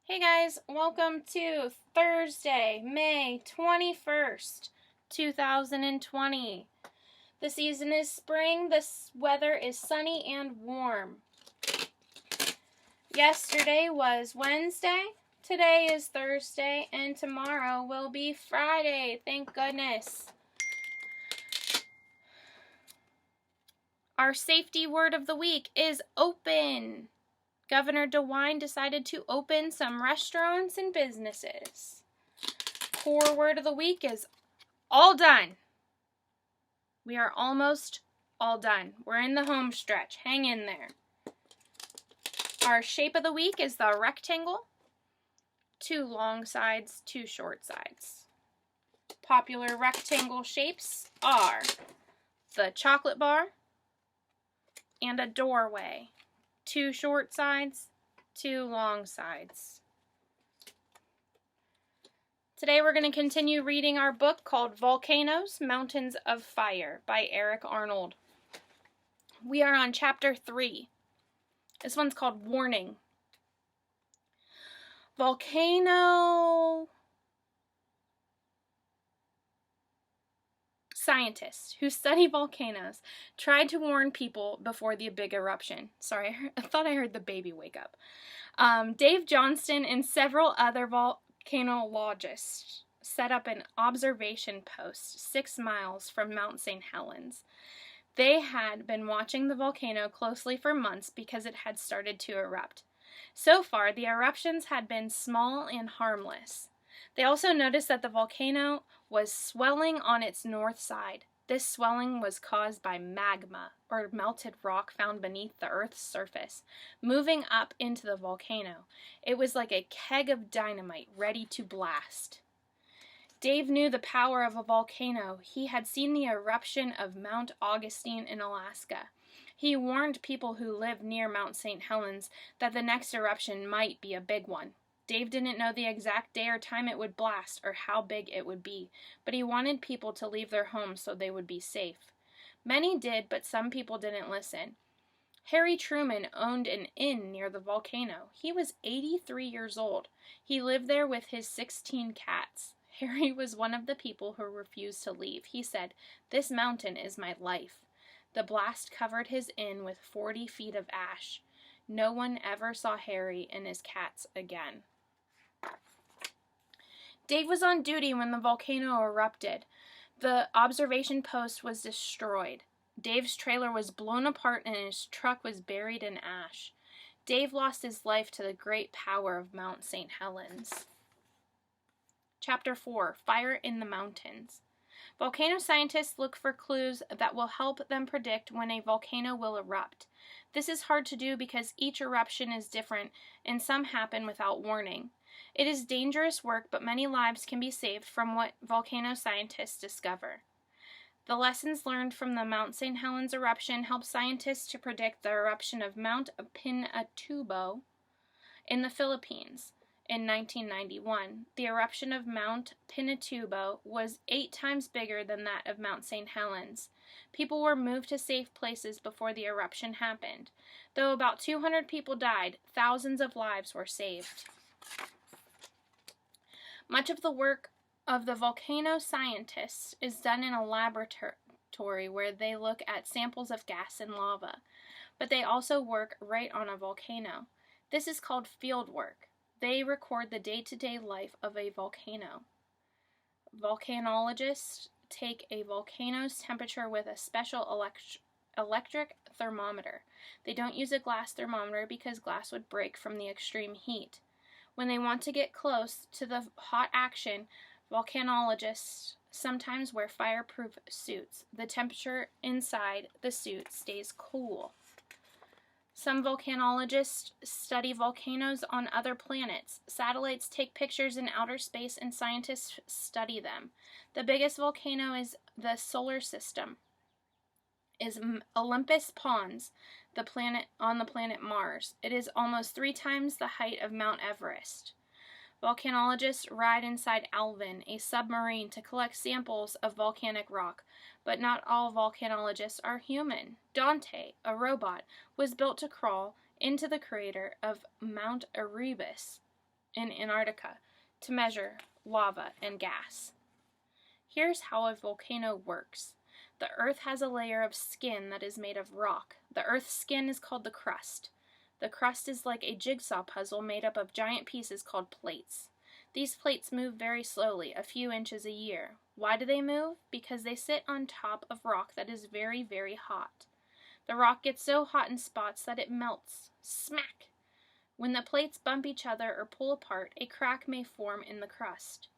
Hey guys, welcome to Thursday, May 21st, 2020. The season is spring, the weather is sunny and warm. Yesterday was Wednesday, today is Thursday, and tomorrow will be Friday. Thank goodness. Our safety word of the week is open. Governor DeWine decided to open some restaurants and businesses. Core word of the week is all done. We are almost all done. We're in the home stretch. Hang in there. Our shape of the week is the rectangle. 2 long sides, 2 short sides. Popular rectangle shapes are the chocolate bar and a doorway. 2 short sides, 2 long sides. Today we're going to continue reading our book called Volcanoes, Mountains of Fire by Eric Arnold. We are on chapter 3. This one's called Warning. Volcano scientists who study volcanoes tried to warn people before the big eruption. Sorry, I thought I heard the baby wake up. Dave Johnston and several other volcanologists set up an observation post 6 miles from Mount St. Helens. They had been watching the volcano closely for months because it had started to erupt. So far, the eruptions had been small and harmless. They also noticed that the volcano was swelling on its north side. This swelling was caused by magma, or melted rock found beneath the Earth's surface, moving up into the volcano. It was like a keg of dynamite ready to blast. Dave knew the power of a volcano. He had seen the eruption of Mount Augustine in Alaska. He warned people who lived near Mount St. Helens that the next eruption might be a big one. Dave didn't know the exact day or time it would blast or how big it would be, but he wanted people to leave their homes so they would be safe. Many did, but some people didn't listen. Harry Truman owned an inn near the volcano. He was 83 years old. He lived there with his 16 cats. Harry was one of the people who refused to leave. He said, "This mountain is my life." The blast covered his inn with 40 feet of ash. No one ever saw Harry and his cats again. Dave was on duty when the volcano erupted. The observation post was destroyed. Dave's trailer was blown apart and his truck was buried in ash. Dave lost his life to the great power of Mount St. Helens. Chapter 4, Fire in the Mountains. Volcano scientists look for clues that will help them predict when a volcano will erupt. This is hard to do because each eruption is different and some happen without warning. It is dangerous work, but many lives can be saved from what volcano scientists discover. The lessons learned from the Mount St. Helens eruption help scientists to predict the eruption of Mount Pinatubo in the Philippines. In 1991, the eruption of Mount Pinatubo was 8 times bigger than that of Mount St. Helens. People were moved to safe places before the eruption happened. Though about 200 people died, thousands of lives were saved. Much of the work of the volcano scientists is done in a laboratory where they look at samples of gas and lava, but they also work right on a volcano. This is called field work. They record the day-to-day life of a volcano. Volcanologists take a volcano's temperature with a special electric thermometer. They don't use a glass thermometer because glass would break from the extreme heat. When they want to get close to the hot action, volcanologists sometimes wear fireproof suits. The temperature inside the suit stays cool. Some volcanologists study volcanoes on other planets. Satellites take pictures in outer space and scientists study them. The biggest volcano in the solar system is Olympus Pons, on the planet Mars. It is almost 3 times the height of Mount Everest. Volcanologists ride inside Alvin, a submarine, to collect samples of volcanic rock, but not all volcanologists are human. Dante, a robot, was built to crawl into the crater of Mount Erebus. in Antarctica to measure lava and gas. Here's how a volcano works. The Earth has a layer of skin that is made of rock. The Earth's skin is called the crust. The crust is like a jigsaw puzzle made up of giant pieces called plates. These plates move very slowly, a few inches a year. Why do they move? Because they sit on top of rock that is very, very hot. The rock gets so hot in spots that it melts. Smack! When the plates bump each other or pull apart, a crack may form in the crust.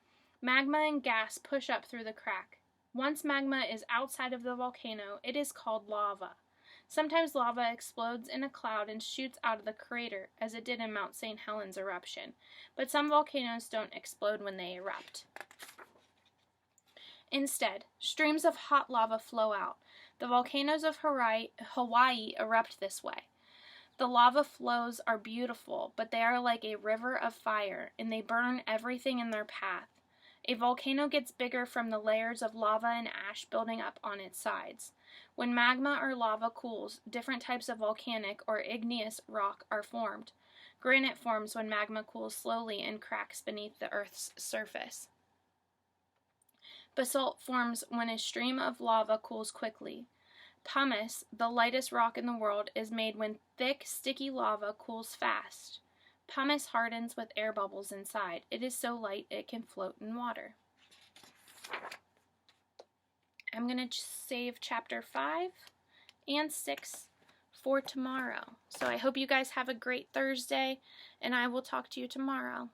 Magma and gas push up through the crack. Once magma is outside of the volcano, it is called lava. Sometimes lava explodes in a cloud and shoots out of the crater, as it did in Mount St. Helens eruption, but some volcanoes don't explode when they erupt. Instead, streams of hot lava flow out. The volcanoes of Hawaii erupt this way. The lava flows are beautiful, but they are like a river of fire, and they burn everything in their path. A volcano gets bigger from the layers of lava and ash building up on its sides. When magma or lava cools, different types of volcanic or igneous rock are formed. Granite forms when magma cools slowly and cracks beneath the Earth's surface. Basalt forms when a stream of lava cools quickly. Pumice, the lightest rock in the world, is made when thick, sticky lava cools fast. Pumice hardens with air bubbles inside. It is so light it can float in water. I'm going to save chapter 5 and 6 for tomorrow. So I hope you guys have a great Thursday, and I will talk to you tomorrow.